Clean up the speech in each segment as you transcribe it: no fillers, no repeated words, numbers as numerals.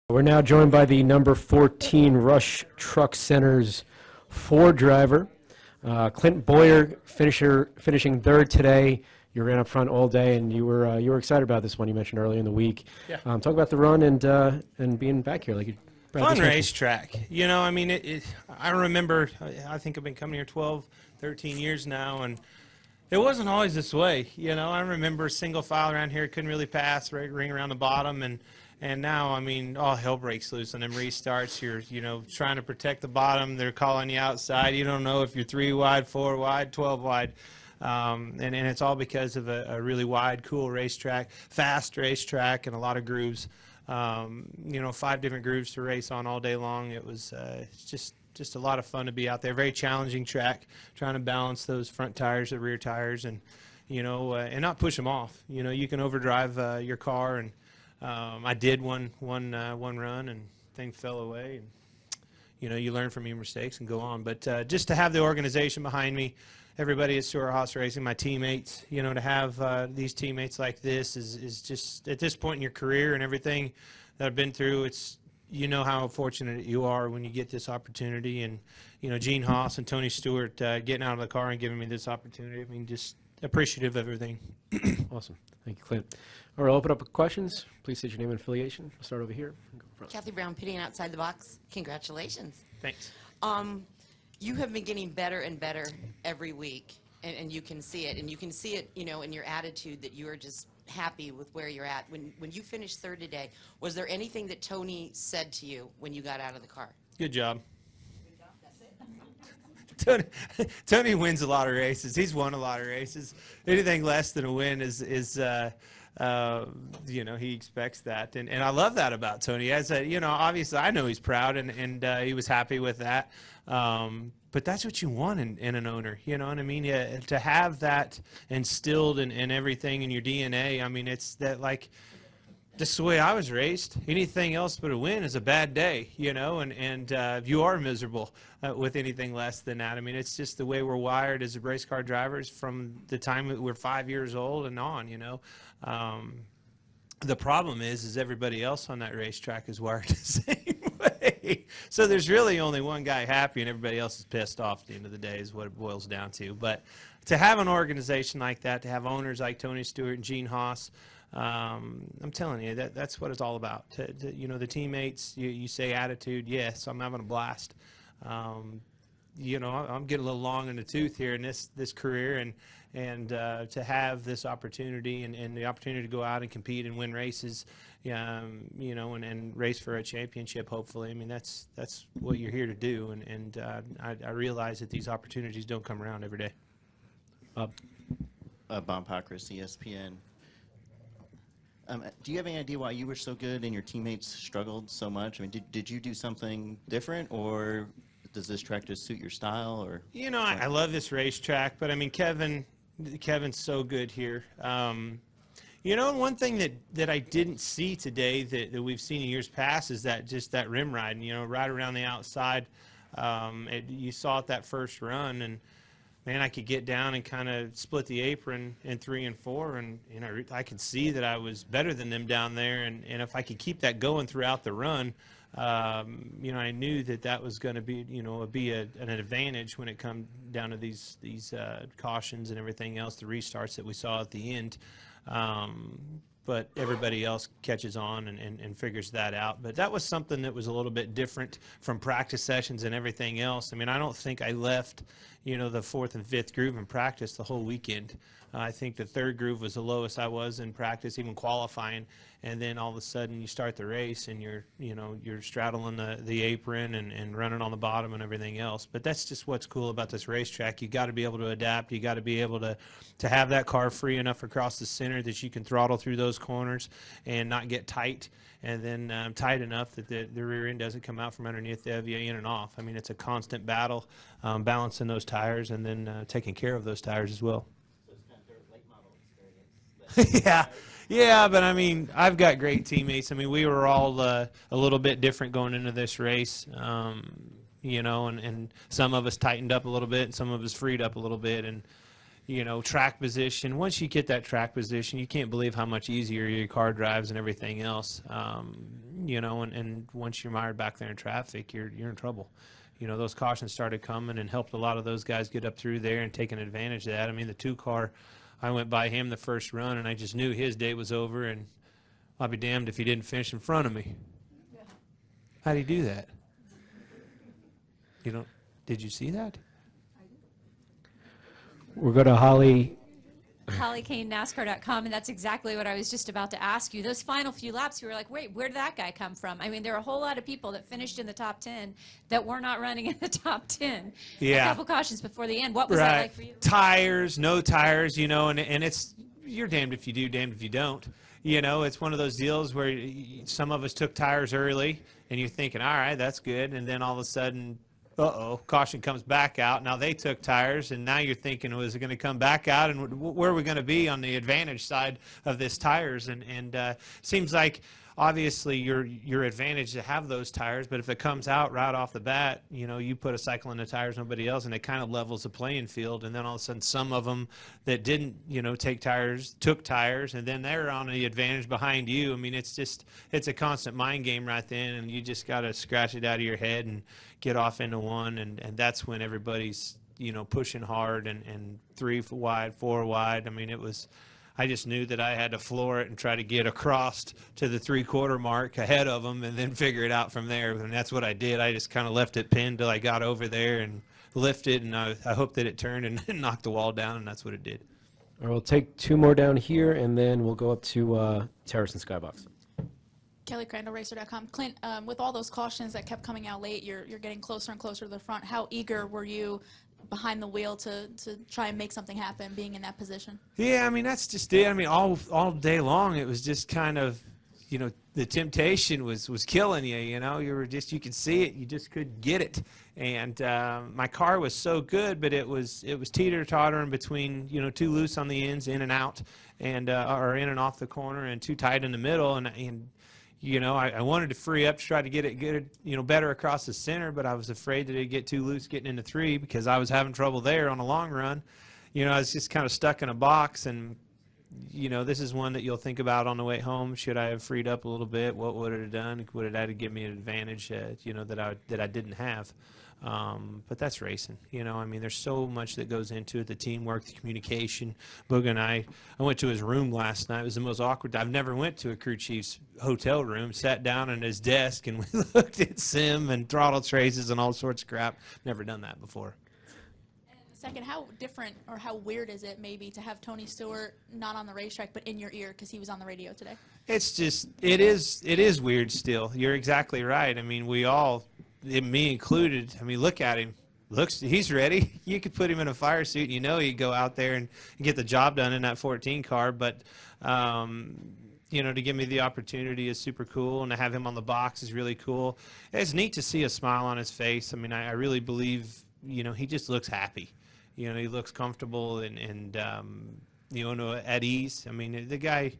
We're now joined by the number 14 Rush Truck Center's Ford driver, Clint Bowyer, finishing third today. You ran up front all day, and you were excited about this one. You mentioned earlier in the week. Yeah. Talk about the run and being back here. Fun racetrack. You know, I mean, I remember, I think I've been coming here 12, 13 years now, and it wasn't always this way. You know, I remember single file around here, couldn't really pass, right, ring around the bottom, and now, I mean, all hell breaks loose on them restarts. You're, you know, trying to protect the bottom. They're calling you outside. You don't know if you're 3 wide, 4 wide, 12 wide. And it's all because of a really wide, cool racetrack, fast racetrack, and a lot of grooves. You know, 5 different grooves to race on all day long. It was just a lot of fun to be out there. Very challenging track, trying to balance those front tires, the rear tires, and you know, and not push them off. You know, you can overdrive your car, and I did one run, and thing fell away. And you know, you learn from your mistakes and go on. But just to have the organization behind me, everybody at Stewart Haas Racing, my teammates, you know, to have these teammates like this is just, at this point in your career and everything that I've been through, it's, you know how fortunate you are when you get this opportunity. And, you know, Gene Haas and Tony Stewart getting out of the car and giving me this opportunity. I mean, just appreciative of everything. Awesome. Thank you, Clint. All right, I'll open up with questions. Please state your name and affiliation. We'll start over here. Go front. Kathy Brown, pitting outside the box. Congratulations. Thanks. You have been getting better and better every week, and you can see it. And you can see it, you know, in your attitude that you are just happy with where you're at. When you finished third today, was there anything that Tony said to you when you got out of the car? Good job. Tony wins a lot of races. He's won a lot of races. Anything less than a win is you know, he expects that, and I love that about Tony. As a, you know, obviously I know he's proud, and he was happy with that. But that's what you want in an owner, you know what I mean? Yeah, to have that instilled in everything in your DNA. I mean, it's that, like, just the way I was raised. Anything else but a win is a bad day, you know, and you are miserable with anything less than that. I mean, it's just the way we're wired as race car drivers from the time that we're 5 years old and on, you know. The problem is everybody else on that racetrack is wired the same way. So there's really only one guy happy, and everybody else is pissed off at the end of the day is what it boils down to. But to have an organization like that, to have owners like Tony Stewart and Gene Haas, I'm telling you, that's what it's all about. You know, the teammates, you say attitude, yes, I'm having a blast. You know, I'm getting a little long in the tooth here in this career, and to have this opportunity and the opportunity to go out and compete and win races, you know, and race for a championship, hopefully. I mean, that's what you're here to do, and I realize that these opportunities don't come around every day. Bob Pockris, ESPN. Do you have any idea why you were so good and your teammates struggled so much? I mean, did you do something different, or does this track just suit your style? Or you know, I love this racetrack, but I mean, Kevin's so good here. You know, one thing that I didn't see today that we've seen in years past is that rim riding. You know, right around the outside. You saw it that first run, and man, I could get down and kind of split the apron in 3 and 4, and you know, I could see that I was better than them down there, and if I could keep that going throughout the run, you know, I knew that was going to be, you know, an advantage when it come down to these cautions and everything else, the restarts that we saw at the end. But everybody else catches on and figures that out. But that was something that was a little bit different from practice sessions and everything else. I mean, I don't think I left, you know, the 4th and 5th groove in practice the whole weekend. I think the 3rd groove was the lowest I was in practice, even qualifying. And then all of a sudden you start the race and you're straddling the apron and running on the bottom and everything else. But that's just what's cool about this racetrack. You got to be able to adapt. You got to be able to have that car free enough across the center that you can throttle through those corners and not get tight, and then tight enough that the rear end doesn't come out from underneath the you in and off. I mean, it's a constant battle, balancing those tires and then taking care of those tires as well. So it's kind of their late model experience. Yeah, but I mean, I've got great teammates. I mean, we were all a little bit different going into this race, you know, and some of us tightened up a little bit, and some of us freed up a little bit, and you know, track position. Once you get that track position, you can't believe how much easier your car drives and everything else. You know, and once you're mired back there in traffic, you're in trouble. You know, those cautions started coming and helped a lot of those guys get up through there and taking advantage of that. I mean, the 2-car, I went by him the first run, and I just knew his day was over, and I'll be damned if he didn't finish in front of me. How'd he do that? Did you see that? We'll go to Holly. Holly Kane, NASCAR.com, and that's exactly what I was just about to ask you. Those final few laps, you were like, wait, where did that guy come from? I mean, there are a whole lot of people that finished in the top 10 that were not running in the top 10. Yeah. A couple cautions before the end. What was that like for you? Tires, no tires, you know, and it's, you're damned if you do, damned if you don't. You know, it's one of those deals where some of us took tires early, and you're thinking, all right, that's good, and then all of a sudden, uh-oh, caution comes back out. Now they took tires, and now you're thinking, was it going to come back out, and where are we going to be on the advantage side of this tires? And seems like obviously your advantage to have those tires, but if it comes out right off the bat, you know, you put a cycle in the tires, nobody else, and it kind of levels the playing field. And then all of a sudden, some of them that didn't, you know, take tires took tires, and then they're on the advantage behind you. I mean, it's a constant mind game right then, and you just got to scratch it out of your head and get off into one, and that's when everybody's, you know, pushing hard and 3 wide, 4 wide. I mean, I just knew that I had to floor it and try to get across to the 3/4 mark ahead of them and then figure it out from there. And that's what I did. I just kind of left it pinned till I got over there and lifted, and I hoped that it turned and knocked the wall down, and that's what it did. All right, we'll take 2 more down here, and then we'll go up to Terrace and Skybox. Kelly Crandall, Racer.com. Clint, with all those cautions that kept coming out late, you're getting closer and closer to the front. How eager were you behind the wheel to try and make something happen, being in that position? Yeah, I mean, that's just it. I mean, all day long, it was just kind of, you know, the temptation was killing you. You know, you could see it, you just couldn't get it. And my car was so good, but it was teeter-tottering between, you know, too loose on the ends, in and out, and or in and off the corner, and too tight in the middle. And you know, I wanted to free up to try to get it, you know, better across the center, but I was afraid that it'd get too loose getting into 3 because I was having trouble there on a long run. You know, I was just kind of stuck in a box, and, you know, this is one that you'll think about on the way home. Should I have freed up a little bit? What would it have done? Would it have to give me an advantage, you know, that I didn't have? But that's racing, you know. I mean, there's so much that goes into it, the teamwork, the communication. Boog and I went to his room last night. It was the most awkward. I've never went to a crew chief's hotel room, sat down at his desk, and we looked at sim and throttle traces and all sorts of crap. Never done that before. And second, how different or how weird is it maybe to have Tony Stewart not on the racetrack but in your ear because he was on the radio today? It's just, it is weird still. You're exactly right. I mean, we all, me included, I mean, look at him. He's ready. You could put him in a fire suit, and you know he'd go out there and get the job done in that 14 car. But, you know, to give me the opportunity is super cool, and to have him on the box is really cool. It's neat to see a smile on his face. I mean, I really believe, you know, he just looks happy. You know, he looks comfortable and you know, at ease. I mean, the guy,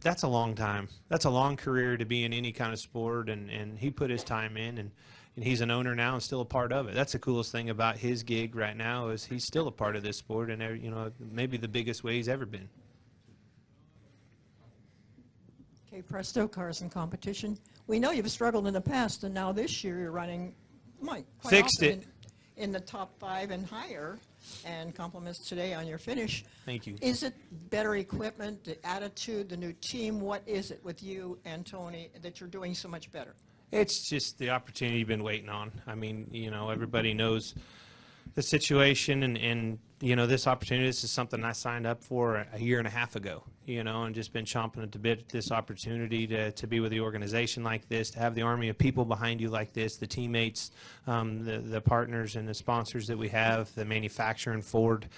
that's a long time. That's a long career to be in any kind of sport, and he put his time in, and he's an owner now and still a part of it. That's the coolest thing about his gig right now is he's still a part of this sport, and, you know, maybe the biggest way he's ever been. Okay, Presto, Cars and Competition. We know you've struggled in the past, and now this year you're running quite Fixed often it. in the top 5 and higher, and compliments today on your finish. Thank you. Is it better equipment, the attitude, the new team? What is it with you and Tony that you're doing so much better? It's just the opportunity you've been waiting on. I mean, you know, everybody knows the situation, and you know, this opportunity, this is something I signed up for a year and a half ago, you know, and just been chomping at the bit this opportunity to be with the organization like this, to have the army of people behind you like this, the teammates, the partners and the sponsors that we have, the manufacturer and Ford,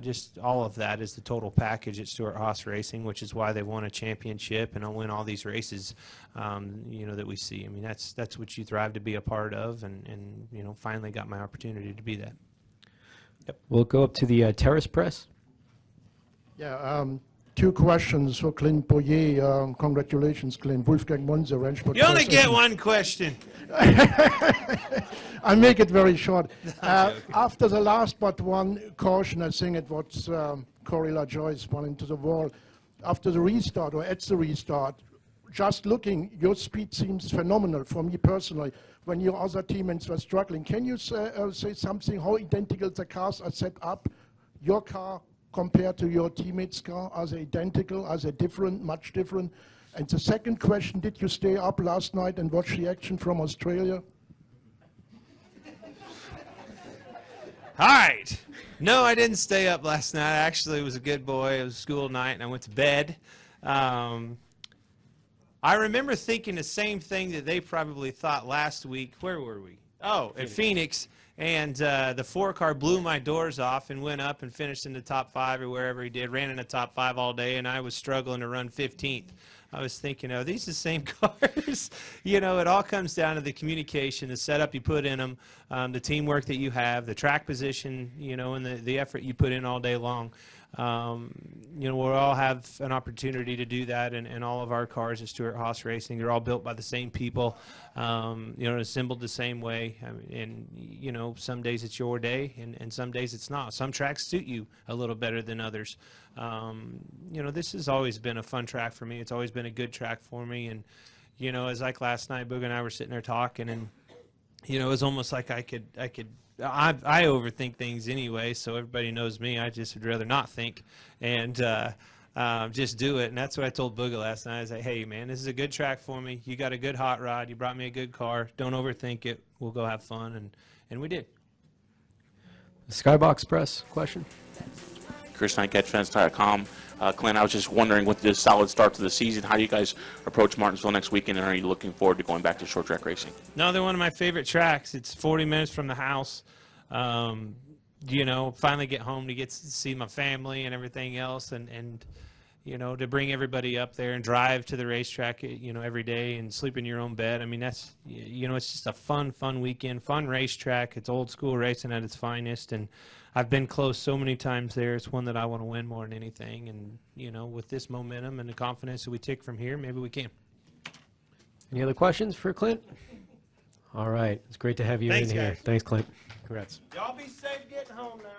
just all of that is the total package at Stewart-Haas Racing, which is why they won a championship and win all these races, you know, that we see. I mean, that's what you thrive to be a part of, and you know, finally got my opportunity to be that. We'll go up to the Terrace Press. Yeah, two questions for Clint Bowyer. Congratulations, Clint. Wolfgang won the ranch. You only get one question. I make it very short. After the last but one caution, I think it was Corey LaJoyce running into the wall. After the restart, or at the restart, just looking, your speed seems phenomenal for me personally. When your other teammates were struggling, can you say something, how identical the cars are set up? Your car compared to your teammates' car, are they identical? Are they different, much different? And the second question, did you stay up last night and watch the action from Australia? All right. No, I didn't stay up last night. Actually, it was a good boy. It was school night, and I went to bed. I remember thinking the same thing that they probably thought last week. Where were we? Oh, at Phoenix. And the 4-car blew my doors off and went up and finished in the top 5 or wherever he did. Ran in the top 5 all day, and I was struggling to run 15th. I was thinking, oh, these are the same cars. You know, it all comes down to the communication, the setup you put in them, the teamwork that you have, the track position, you know, and the effort you put in all day long. You know, we'll all have an opportunity to do that in all of our cars at Stewart-Haas Racing. They're all built by the same people, you know, assembled the same way. I mean, and, you know, some days it's your day, and some days it's not. Some tracks suit you a little better than others. You know, this has always been a fun track for me. It's always been a good track for me. And, you know, as like last night, Boog and I were sitting there talking, and, you know, it was almost like I overthink things anyway, so everybody knows me. I just would rather not think and just do it. And that's what I told Booga last night. I was like, hey, man, this is a good track for me. You got a good hot rod. You brought me a good car. Don't overthink it. We'll go have fun. And we did. Skybox Press question. Chris Knight, CatchFence.com. Clint, I was just wondering, with this solid start to the season, how do you guys approach Martinsville next weekend, and are you looking forward to going back to short track racing? No, they're one of my favorite tracks. It's 40 minutes from the house. You know, finally get home to get to see my family and everything else, and you know, to bring everybody up there and drive to the racetrack, you know, every day and sleep in your own bed. I mean, that's, you know, it's just a fun weekend, fun racetrack. It's old school racing at its finest, and I've been close so many times there. It's one that I want to win more than anything. And, you know, with this momentum and the confidence that we take from here, maybe we can. Any other questions for Clint? All right. It's great to have you Thanks, in here. guys. Thanks, Clint. Congrats. Y'all be safe getting home now.